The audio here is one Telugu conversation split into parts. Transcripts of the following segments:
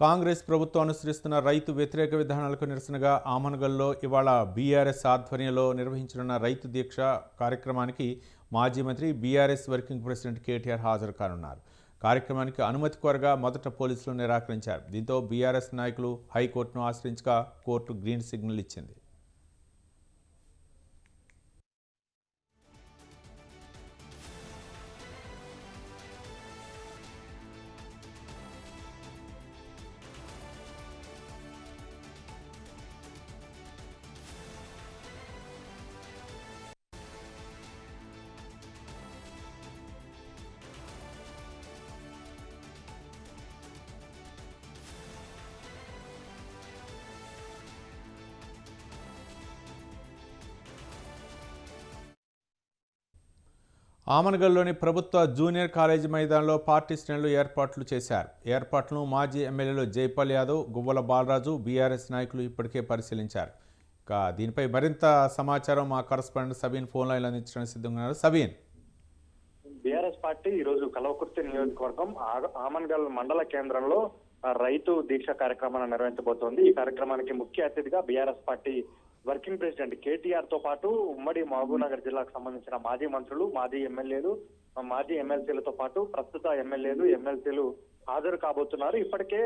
కాంగ్రెస్ ప్రభుత్వం అనుసరిస్తున్న రైతు వ్యతిరేక విధానాలకు నిరసనగా ఆమన్గల్లో ఇవాళ బీఆర్ఎస్ ఆధ్వర్యంలో నిర్వహించనున్న రైతు దీక్ష కార్యక్రమానికి మాజీ మంత్రి బీఆర్ఎస్ వర్కింగ్ ప్రెసిడెంట్ కేటీఆర్ హాజరు కానున్నారు. కార్యక్రమానికి అనుమతి కోరగా మొదట పోలీసులు నిరాకరించారు. దీంతో బీఆర్ఎస్ నాయకులు హైకోర్టును ఆశ్రయించగా కోర్టు గ్రీన్ సిగ్నల్ ఇచ్చింది. ఆమన్గల్లోని ప్రభుత్వ జూనియర్ కాలేజీ మైదానంలో పార్టీ శ్రేణులు ఏర్పాట్లు చేశారు. ఏర్పాట్లను మాజీ ఎమ్మెల్యేలు జైపాల్ యాదవ్, గువ్వల బాలరాజు, బీఆర్ఎస్ నాయకులు ఇప్పటికే పరిశీలించారు. ఇక దీనిపై మరింత సమాచారం మా కరస్పాండెంట్ సబీన్ ఫోన్ లైన్లో అందించడానికి సిద్ధంగా ఉన్నారు. సబీన్, బీఆర్ఎస్ పార్టీ ఈ రోజు కల్వకుర్తి నియోజకవర్గం ఆమన్గల్ మండల కేంద్రంలో రైతు దీక్ష కార్యక్రమాన్ని నిర్వహించబోతోంది. ఈ కార్యక్రమానికి ముఖ్య అతిథిగా BRS party working president KTR తో పాటు ఉమ్మడి మహబూబ్నగర్ జిల్లాకు సంబంధించిన మాజీ మంత్రులు, మాజీ ఎమ్మెల్యేలు, మాజీ ఎమ్మెల్సీలతో పాటు ప్రస్తుత ఎమ్మెల్యేలు, ఎమ్మెల్సీలు హాజరు కాబోతున్నారు. ఇప్పటికే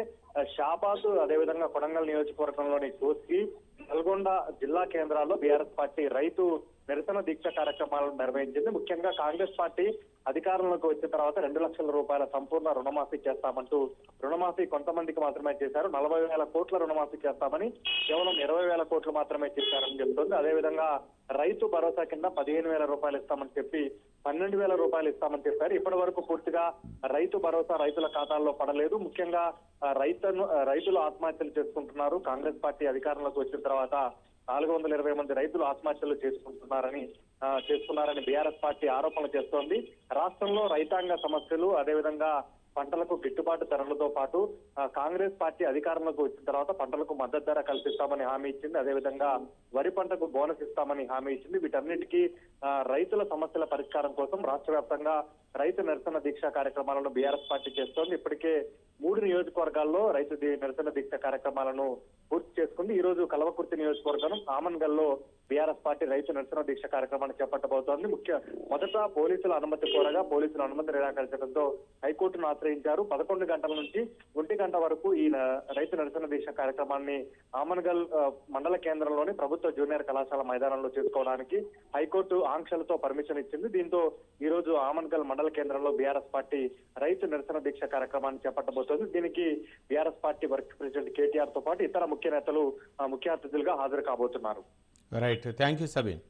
షాబాద్, అదేవిధంగా కొడంగల్ నియోజకవర్గంలోని కోసి, నల్గొండ జిల్లా కేంద్రాల్లో బీఆర్ఎస్ పార్టీ రైతు నిరసన దీక్ష కార్యక్రమాలను నిర్వహించింది. ముఖ్యంగా కాంగ్రెస్ పార్టీ అధికారంలోకి వచ్చిన తర్వాత 2 లక్షల రూపాయల సంపూర్ణ రుణమాఫీ చేస్తామంటూ రుణమాఫీ కొంతమందికి మాత్రమే చేశారు. 40,000 కోట్ల రుణమాఫీ చేస్తామని కేవలం 20,000 కోట్లు మాత్రమే చేశారని చెప్తోంది. అదేవిధంగా రైతు భరోసా కింద 15,000 రూపాయలు ఇస్తామని చెప్పి 12,000 రూపాయలు ఇస్తామని చెప్పారు. ఇప్పటి వరకు పూర్తిగా రైతు భరోసా రైతుల ఖాతాల్లో పడలేదు. ముఖ్యంగా రైతులు ఆత్మహత్యలు చేసుకుంటున్నారు. కాంగ్రెస్ పార్టీ అధికారంలోకి వచ్చిన తర్వాత 420 మంది రైతులు ఆత్మహత్యలు చేస్తున్నారని బీఆర్ఎస్ పార్టీ ఆరోపణలు చేస్తోంది. రాష్ట్రంలో రైతాంగ సమస్యలు, అదేవిధంగా పంటలకు గిట్టుబాటు ధరలతో పాటు కాంగ్రెస్ పార్టీ అధికారంలోకి వచ్చిన తర్వాత పంటలకు మద్దతు ధర కల్పిస్తామని హామీ ఇచ్చింది. అదేవిధంగా వరి పంటకు బోనస్ ఇస్తామని హామీ ఇచ్చింది. వీటన్నిటికీ రైతుల సమస్యల పరిష్కారం కోసం రాష్ట్ర వ్యాప్తంగా రైతు నిరసన దీక్ష కార్యక్రమాలను బీఆర్ఎస్ పార్టీ చేస్తోంది. ఇప్పటికే 3 నియోజకవర్గాల్లో రైతు నిరసన దీక్ష కార్యక్రమాలను పూర్తి చేసుకుంది. ఈ రోజు కల్వకుర్తి నియోజకవర్గం ఆమన్గల్లో బీఆర్ఎస్ పార్టీ రైతు నిరసన దీక్ష కార్యక్రమాన్ని చేపట్టబోతోంది. మొదట పోలీసుల అనుమతి కోరగా పోలీసుల అనుమతి నిరాకరించడంతో హైకోర్టును ఆశ్రయించారు. 11 గంటల నుంచి 1 గంట వరకు ఈ రైతు నిరసన దీక్ష కార్యక్రమాన్ని ఆమన్గల్ మండల కేంద్రంలోని ప్రభుత్వ జూనియర్ కళాశాల మైదానంలో చేసుకోవడానికి హైకోర్టు ఆంక్షలతో పర్మిషన్ ఇచ్చింది. దీంతో ఈ రోజు ఆమన్గల్ మండల కేంద్రంలో బీఆర్ఎస్ పార్టీ రైతు నిరసన దీక్ష కార్యక్రమాన్ని చేపట్టబోతోంది. దీనికి BRS party working president KTR తో పాటు ఇతర ముఖ్య నేతలు ముఖ్య అతిథులుగా హాజరు కాబోతున్నారు. Right, thank you Sabeen.